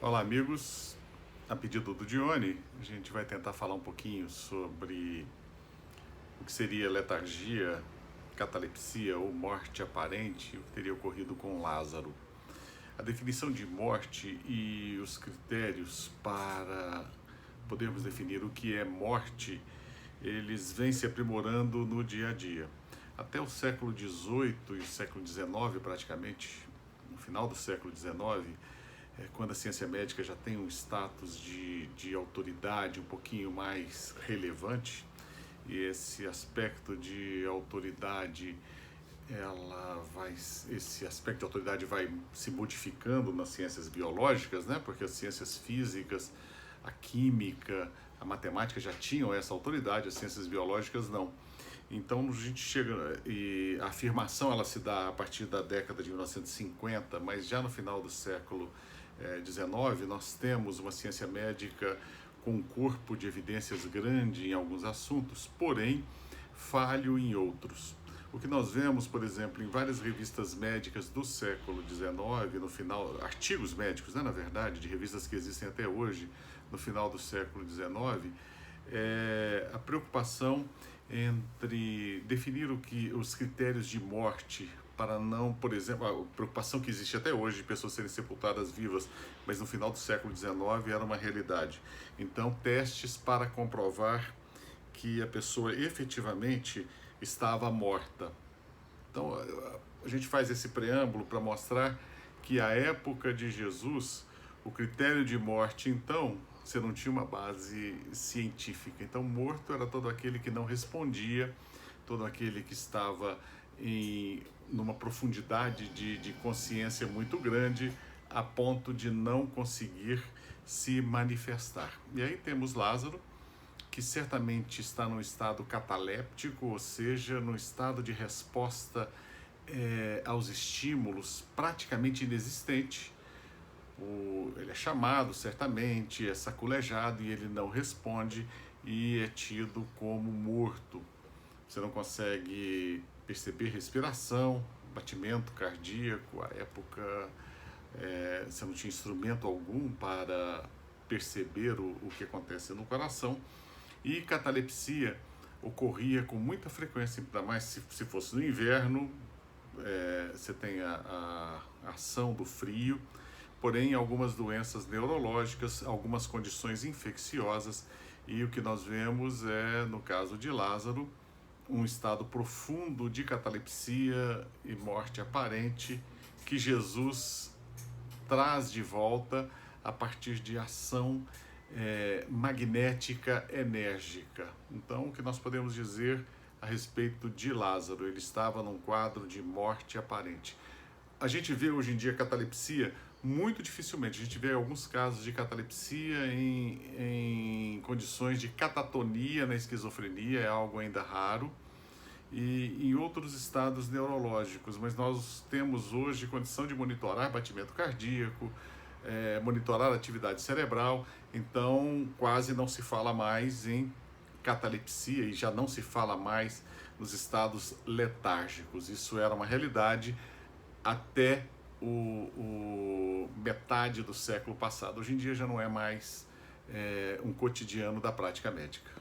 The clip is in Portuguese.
Olá, amigos. A pedido do Dione, a gente vai tentar falar um pouquinho sobre o que seria letargia, catalepsia ou morte aparente, o que teria ocorrido com Lázaro. A definição de morte e os critérios para podermos definir o que é morte, eles vêm se aprimorando no dia a dia. Até o século XVIII e o século XIX, praticamente, no final do século XIX, quando a ciência médica já tem um status de autoridade um pouquinho mais relevante, e esse aspecto de autoridade esse aspecto de autoridade vai se modificando nas ciências biológicas, né? Porque as ciências físicas, a química, a matemática já tinham essa autoridade, as ciências biológicas não. Então a gente chega e a afirmação ela se dá a partir da década de 1950, mas já no final do século XIX nós temos uma ciência médica com um corpo de evidências grande em alguns assuntos, porém falho em outros. O que nós vemos, por exemplo, em várias revistas médicas do século XIX, no final, artigos médicos, né, na verdade, de revistas que existem até hoje, no final do século XIX, é a preocupação entre definir os critérios de morte para não, por exemplo, a preocupação que existe até hoje de pessoas serem sepultadas vivas, mas no final do século XIX era uma realidade. Então, testes para comprovar que a pessoa efetivamente estava morta. Então, a gente faz esse preâmbulo para mostrar que a época de Jesus, o critério de morte, então, você não tinha uma base científica. Então, morto era todo aquele que não respondia, todo aquele que estava numa profundidade de consciência muito grande, a ponto de não conseguir se manifestar. E aí temos Lázaro, que certamente está num estado cataléptico, ou seja, num estado de resposta aos estímulos praticamente inexistente. Ele é chamado, certamente, é saculejado e ele não responde e é tido como morto. Você não consegue perceber respiração, batimento cardíaco. À época, você não tinha instrumento algum para perceber o que acontece no coração. E catalepsia ocorria com muita frequência, ainda mais se fosse no inverno, você tem a ação do frio, porém algumas doenças neurológicas, algumas condições infecciosas, e o que nós vemos é, no caso de Lázaro, um estado profundo de catalepsia e morte aparente que Jesus traz de volta a partir de ação magnética enérgica. Então, o que nós podemos dizer a respeito de Lázaro? Ele estava num quadro de morte aparente. A gente vê hoje em dia catalepsia muito dificilmente. A gente vê alguns casos de catalepsia em condições de catatonia na esquizofrenia, é algo ainda raro, e em outros estados neurológicos, mas nós temos hoje condição de monitorar batimento cardíaco, monitorar a atividade cerebral, então quase não se fala mais em catalepsia e já não se fala mais nos estados letárgicos. Isso era uma realidade até o metade do século passado. Hoje em dia já não é mais um cotidiano da prática médica.